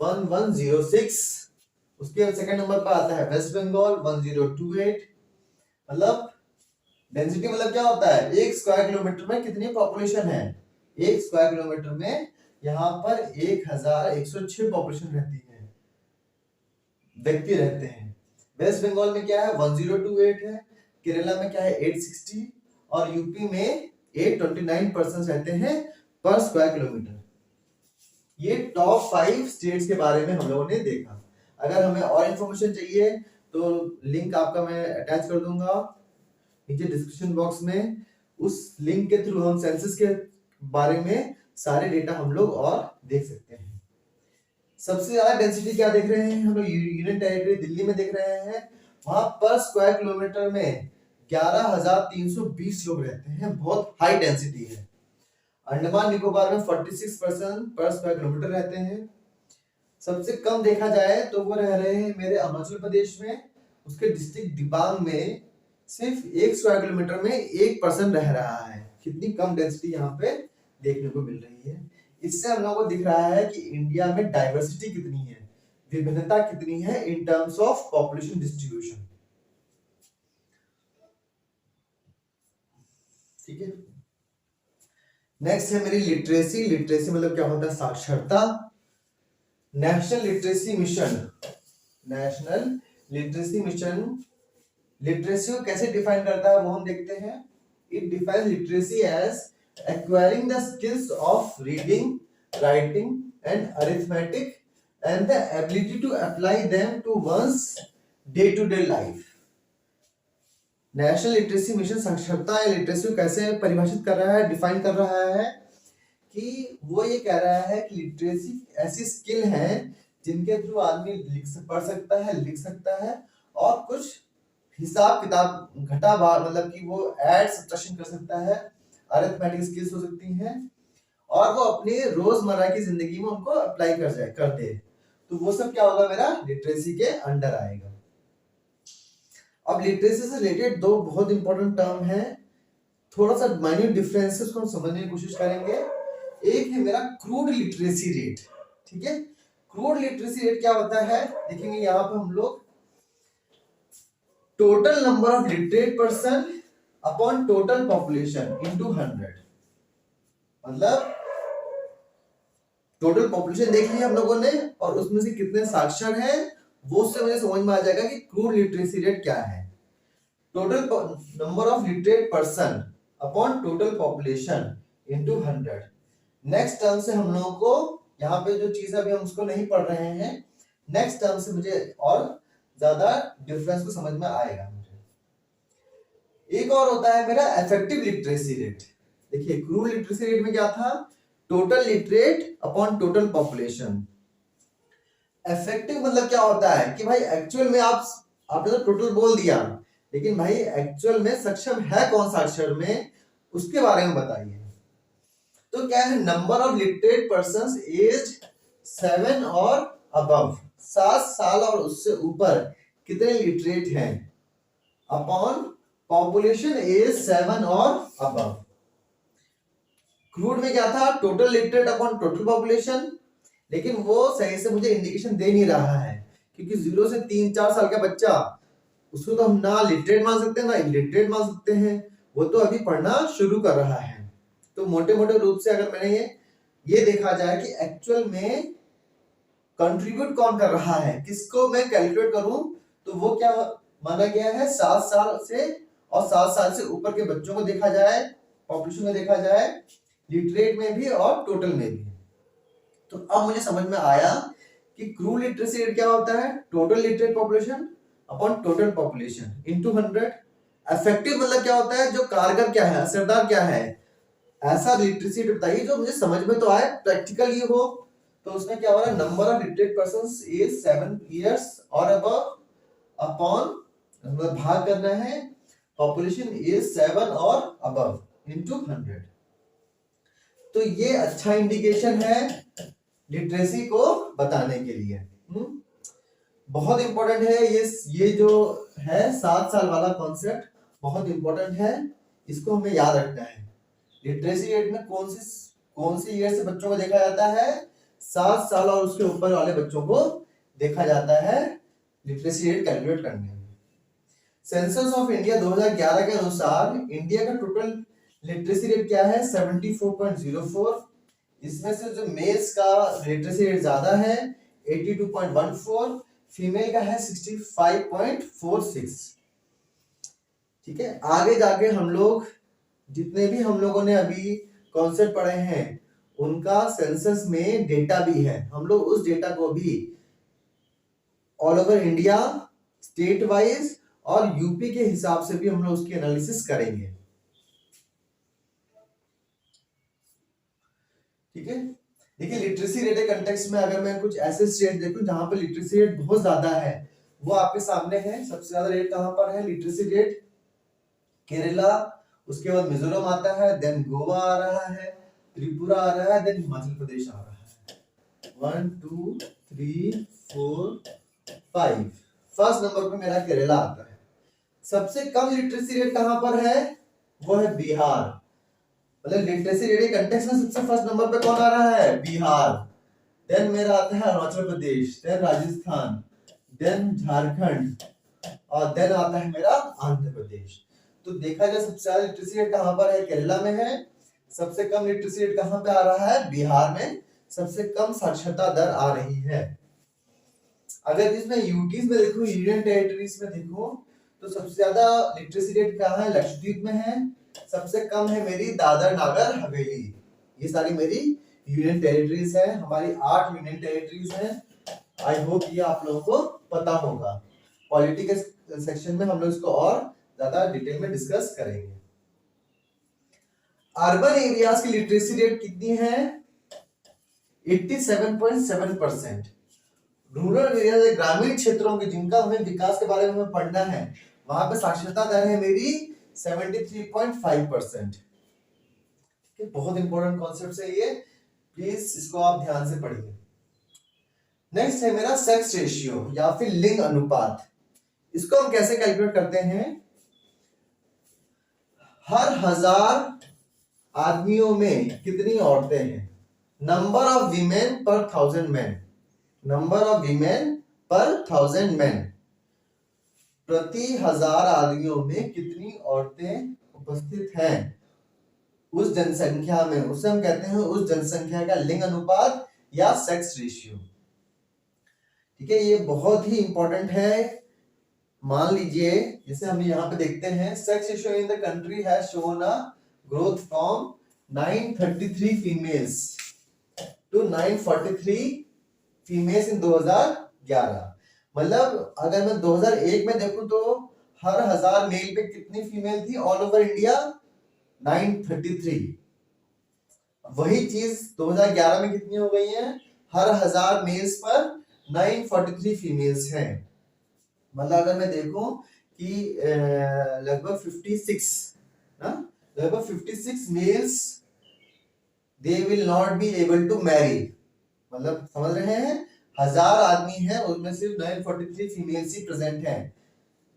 1106। उसके सेकंड नंबर पर आता है वेस्ट बंगाल 1028। मतलब डेंसिटी मतलब क्या होता है, एक स्क्वायर किलोमीटर में कितनी पॉपुलेशन है, एक स्क्वायर किलोमीटर में यहाँ पर 1106 पॉपुलेशन रहती है, व्यक्ति रहते हैं। वेस्ट बंगाल में क्या है 1028 है, केरला में क्या है 860 और यूपी में 829 पर्सन रहते हैं पर स्क्वायर किलोमीटर। ये टॉप 5 स्टेट्स के बारे में हम लोगों ने देखा। अगर हमें और इंफॉर्मेशन चाहिए तो लिंक आपका मैं अटैच कर दूंगा नीचे डिस्क्रिप्शन बॉक्स में। उस लिंक के थ्रू हम सेंसस के बारे में सारे डेटा हम लोग और देख सकते हैं। सबसे ज्यादा डेंसिटी क्या देख रहे हैं हम लोग, यूनियन टेरिटरी दिल्ली में देख रहे हैं। वहां पर स्क्वायर किलोमीटर में 11,320 लोग रहते हैं, बहुत हाई डेंसिटी है। अंडमान निकोबार में 46% पर स्क्वायर किलोमीटर रहते हैं। सबसे कम देखा जाए तो वो रह रहे हैं मेरे अरुणाचल प्रदेश में, उसके डिस्ट्रिक्ट दिबांग में सिर्फ 1 स्क्वायर किलोमीटर में 1% रह रहा है। कितनी कम डेंसिटी यहाँ पे देखने को मिल रही है। इससे हम लोगों को दिख रहा है कि इंडिया में डाइवर्सिटी कितनी है, विभिन्नता कितनी है in terms of population distribution. ठीक है, नेक्स्ट है मेरी लिटरेसी। लिटरेसी मतलब क्या होता है, साक्षरता। National literacy mission, national literacy mission literacy को कैसे डिफाइन करता है वो हम देखते हैं। It defines literacy as acquiring the skills of reading, writing and arithmetic and the ability to apply them to one's day-to-day life. National literacy mission साक्षरता या लिटरेसी को कैसे परिभाषित कर रहा है, डिफाइन कर रहा है कि वो ये कह रहा है कि लिटरेसी ऐसी स्किल है जिनके थ्रू आदमी पढ़ सकता है, लिख सकता है और कुछ हिसाब किताब घटा मतलब कि वो ऐड सब्ट्रैक्शन कर सकता है, अरिथमेटिक स्किल्स हो सकती हैं और वो अपनी रोजमर्रा की जिंदगी में उनको अप्लाई कर दे, तो वो सब क्या होगा मेरा लिटरेसी के अंडर आएगा। अब लिटरेसी से रिलेटेड दो बहुत इंपॉर्टेंट टर्म है, थोड़ा सा माइन्यूट डिफरेंसेस को हम समझने की कोशिश करेंगे। एक है मेरा क्रूड लिटरेसी रेट। ठीक है, क्रूड लिटरेसी रेट क्या होता है, देखेंगे यहाँ पे हम लोग total number of literate person upon total population into 100। मतलब टोटल पॉपुलेशन देख लिया हम लोगों ने और उसमें से कितने साक्षर हैं, वो उससे मुझे समझ में आ जाएगा कि क्रूड लिटरेसी रेट क्या है। Total number of literate person upon total population into 100। Next term से हम लोगों को यहाँ पे जो चीज अभी हम उसको नहीं पढ़ रहे हैं, नेक्स्ट टर्म से मुझे और ज्यादा डिफरेंस को समझ में आएगा। एक और होता है मेरा इफेक्टिव लिटरेसी रेट। देखिए क्रूड लिटरेसी रेट में क्या था, total literate upon total population. Effective मतलब क्या होता है कि भाई एक्चुअल में आपने तो टोटल बोल दिया, लेकिन भाई एक्चुअल में सक्षम है कौन सा अक्षर में, उसके बारे में बताइए। तो क्या है, number of literate persons aged 7 और अबव, 7 साल और उससे ऊपर कितने लिटरेट हैं, अपॉन पॉपुलेशन एज 7 और अबव। क्रूड में क्या था, total literate upon total population, लेकिन वो सही से मुझे इंडिकेशन दे नहीं रहा है, क्योंकि 0 से 3-4 साल का बच्चा, उसको तो हम ना लिटरेट मान सकते हैं ना इलिटरेट मान सकते हैं, वो तो अभी पढ़ना शुरू कर रहा है। तो मोटे मोटे रूप से अगर मैंने ये देखा जाए कि एक्चुअल में कंट्रीब्यूट कौन कर रहा है, किसको मैं कैलकुलेट करूं, तो वो क्या माना गया है, 7 साल से और 7 साल से ऊपर के बच्चों को देखा जाए, पॉपुलेशन में देखा जाए, लिटरेट में भी और टोटल में भी। तो अब मुझे समझ में आया कि क्रूड लिटरेसी रेट क्या होता है, total literate population upon total population into 100। Effective मतलब क्या होता है, जो कारगर क्या है, असरदार क्या है, ऐसा लिटरेसी रेट बताइए जो मुझे समझ में तो आए, प्रैक्टिकल ही हो। तो उसमें क्या हो रहा है, number of literate persons is 7 years और अबव अपॉन, मतलब भाग करना है, पॉपुलेशन इज 7 और अबव इनटू 100। तो ये अच्छा इंडिकेशन है लिटरेसी को बताने के लिए। बहुत इंपॉर्टेंट है ये जो है 7 साल वाला कॉन्सेप्ट, बहुत इंपॉर्टेंट है, इसको हमें याद रखना है। लिटरेसी रेट में कौन सी ईयर से बच्चों को देखा जाता है, 7 साल और उसके ऊपर वाले बच्चों को देखा जाता है लिटरेसी रेट कैलकुलेट करने में। सेंसस ऑफ इंडिया 2011 के अनुसार इंडिया का टोटल लिटरेसी रेट क्या है, 74.04। इसमें से जो मेल्स का लिटरेसी रेट ज्यादा है 82.14, फीमेल का है 65.46। ठीक है, आगे जाके हम लोग जितने भी हम लोगों ने अभी कॉन्सेप्ट पढ़े हैं उनका सेंसस में डेटा भी है, हम लोग उस डेटा को भी all over India, state wise और यूपी के हिसाब से भी हम लोग उसकी एनालिसिस करेंगे। ठीक है, देखिए लिटरेसी रेट के कंटेक्स्ट में अगर मैं कुछ ऐसे स्टेट देखूं जहां पर लिटरेसी रेट बहुत ज्यादा है, वो आपके सामने है। सबसे ज्यादा रेट कहां पर है, लिटरेसी रेट केरला, उसके बाद मिजोरम आता है, देन गोवा आ रहा है, त्रिपुरा आ रहा है, देन हिमाचल प्रदेश आ रहा है। 1 2 3 4 5, फर्स्ट नंबर पे मेरा केरला आता है। सबसे कम लिटरेसी रेट कहां पर है, वो है बिहार। मतलब लिटरेसी रेट के कंटेक्स्ट में सबसे फर्स्ट नंबर पे कौन आ रहा है, बिहार। देन मेरा आता है अरुणाचल प्रदेश, देन राजस्थान, देन झारखंड और देन आता है मेरा आंध्र प्रदेश। तो देखा जाए सबसे ज्यादा लिटरेसी रेट कहां पर है, केरला में है। सबसे कम लिटरेसी रेट कहां पे आ रहा है, बिहार में। सबसे कम साक्षरता दर आ रही है। अगर इसमें यूटीज में देखो, यूनियन टेरिटरीज में देखो, तो सबसे ज्यादा लिटरेसी रेट कहां है, लक्षद्वीप में है। सबसे कम है मेरी दादर नागर हवेली। ये सारी मेरी यूनियन टेरिटरीज है, हमारी 8 यूनियन टेरिटरीज हैं। आई होप ये आप लोगों को पता होगा। पॉलिटी के सेक्शन में हम लोग इसको और ज्यादा डिटेल में डिस्कस करेंगे। अर्बन एरियाज की लिटरेसी रेट कितनी है, 87.7%। रूरल एरिया, ग्रामीण क्षेत्रों के जिनका हमें विकास के बारे में पढ़ना है, वहां पे साक्षरता दर है मेरी 73.5%। बहुत इंपॉर्टेंट कॉन्सेप्ट है ये, प्लीज इसको आप ध्यान से पढ़िए। नेक्स्ट है मेरा सेक्स रेशियो या फिर लिंग अनुपात। इसको हम कैसे कैलकुलेट करते हैं, हर 1000 आदमियों में कितनी औरतें हैं, नंबर ऑफ वीमेन पर 1000 मैन, नंबर ऑफ वीमेन पर 1000 मैन। प्रति 1000 आदमियों में कितनी औरतें उपस्थित हैं उस जनसंख्या में, उसे हम कहते हैं उस जनसंख्या का लिंग अनुपात या सेक्स रेशियो। ठीक है, ये बहुत ही इंपॉर्टेंट है। मान लीजिए जैसे हम यहाँ पे देखते हैं, sex ratio in the country has shown a growth from 933 females to 943 females in 2011। मतलब अगर मैं 2001 में देखूं तो हर 1000 मेल पे कितनी फीमेल थी ऑल ओवर इंडिया, 933। वही चीज 2011 में कितनी हो गई है, हर 1000 मेल्स पर 943 फीमेल्स हैं। मतलब अगर मैं देखूं कि लगभग 56 males they will not be able to marry. मतलब समझ रहे हैं, 1000 आदमी हैं उसमें सिर्फ 943 फीमेल्स ही प्रेजेंट हैं।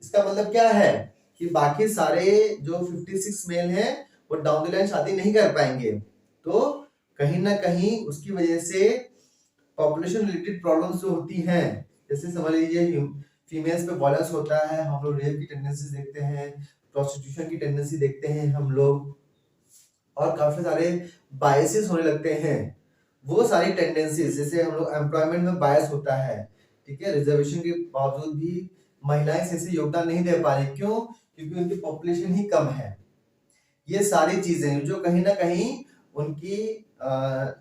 इसका मतलब क्या है कि बाकी सारे जो 56 मेल हैं वो डाउन द लाइन शादी नहीं कर पाएंगे। तो कहीं ना कहीं उसकी वजह से पॉपुलेशन रिलेटेड प्रॉब्लम्स जो होती हैं, जैसे समझ लीजिए फीमेल्स पे वायलेंस होता है, हम लोग रेप की टेंडेंसी देखते हैं, प्रोस्टिट्यूशन की टेंडेंसी देखते हैं हम लोग, और काफी सारे बायसेस होने लगते हैं। वो सारी टेंडेंसीज, जैसे हम लोग एम्प्लॉयमेंट में बायस होता है, ठीक है, रिजर्वेशन के बावजूद भी महिलाएं सही से योगदान नहीं दे पा रही, क्यों? क्योंकि उनकी पॉपुलेशन ही कम है। ये सारी चीजें जो कहीं ना कहीं उनकी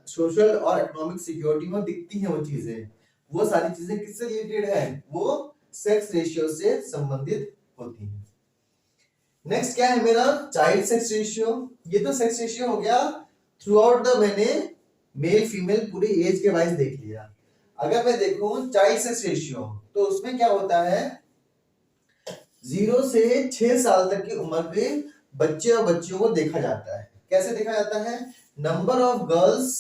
सोशल और इकोनॉमिक सिक्योरिटी में दिखती हैं, वो चीजें, वो सारी चीजें किससे रिलेटेड है? वो सेक्स रेशियो से संबंधित होती हैं। नेक्स्ट क्या है मेरा? Child sex ratio. ये तो सेक्स रेशियो हो गया थ्रू आउट द, मैंने मेल फीमेल पूरे एज के वाइज देख लिया। अगर मैं देखूं चाइल्ड सेक्स रेशियो, तो उसमें क्या होता है, 0 से 6 साल तक की उम्र के बच्चे और बच्चियों को देखा जाता है। कैसे देखा जाता है? नंबर ऑफ गर्ल्स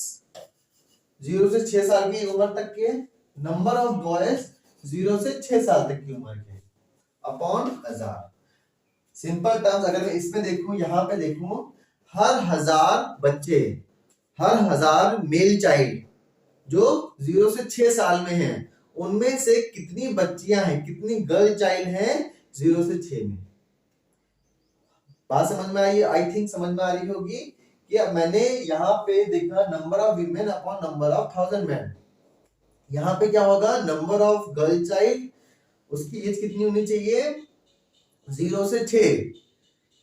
0 से 6 साल की उम्र तक के, नंबर ऑफ बॉयज 0 से 6 साल तक की उम्र के, अपॉन 1000। सिंपल टर्म्स अगर मैं इसमें देखूं, यहां पे देखूं, हर 1000 बच्चे, हर 1000 मेल चाइल्ड जो 0 से 6 साल में हैं, उनमें से कितनी बच्चियां हैं, कितनी गर्ल चाइल्ड हैं 0 से 6 में? बात समझ में आई? आई थिंक समझ में आ रही होगी कि अब मैंने यहाँ पे देखा number of women upon number of 1000 man. यहाँ पे क्या होगा? नंबर ऑफ गर्ल चाइल्ड, उसकी एज कितनी होनी चाहिए? 0 से 6।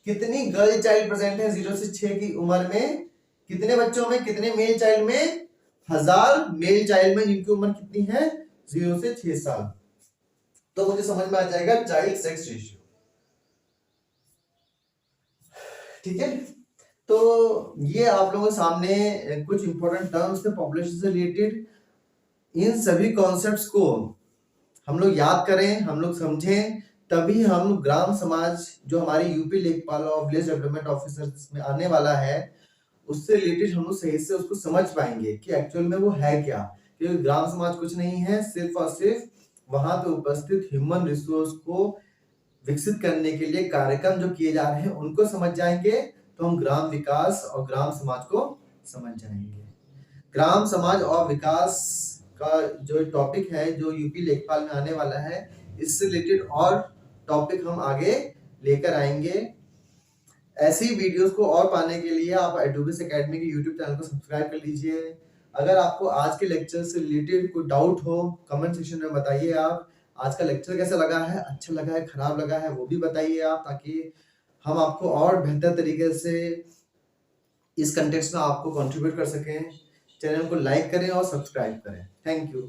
कितनी गर्ल चाइल्ड प्रेजेंट है 0 से 6 की उम्र में? कितने बच्चों में, कितने मेल चाइल्ड में? 1000 मेल चाइल्ड में, जिनकी उम्र कितनी है? 0 से 6 साल। तो मुझे समझ में आ जाएगा चाइल्ड सेक्स रेशियो। ठीक है, तो ये आप लोगों के सामने कुछ इंपॉर्टेंट टर्म्स थे पॉपुलेशन से रिलेटेड। इन सभी कॉन्सेप्ट्स को हम लोग याद करें, हम लोग समझें, तभी हम ग्राम समाज जो हमारे यूपी लेखपाल और विलेज डेवलपमेंट ऑफिसर्स में आने वाला है, उससे रिलेटेड हम लोग सही से उसको समझ पाएंगे कि एक्चुअल में वो है क्या। क्योंकि ग्राम समाज कुछ नहीं है, सिर्फ और सिर्फ वहां पे उपस्थित ह्यूमन रिसोर्स को विकसित करने के लिए कार्यक्रम जो किए जा रहे हैं उनको समझ जाएंगे, तो हम ग्राम विकास और ग्राम समाज को समझ जाएंगे। ग्राम समाज और विकास का जो टॉपिक है, जो यूपी लेखपाल में आने वाला है, इससे रिलेटेड और टॉपिक हम आगे लेकर आएंगे। ऐसी वीडियोस को और पाने के लिए आप एडोबिस एकेडमी के यूट्यूब चैनल को सब्सक्राइब कर लीजिए। अगर आपको आज के लेक्चर से रिलेटेड कोई डाउट हो, कमेंट सेक्शन में बताइए। आप आज का लेक्चर कैसा लगा है, अच्छा लगा है, खराब लगा है, वो भी बताइए आप, ताकि हम आपको और बेहतर तरीके से इस कंटेक्स्ट में आपको कंट्रीब्यूट कर सकें। चैनल को लाइक करें और सब्सक्राइब करें। Thank you.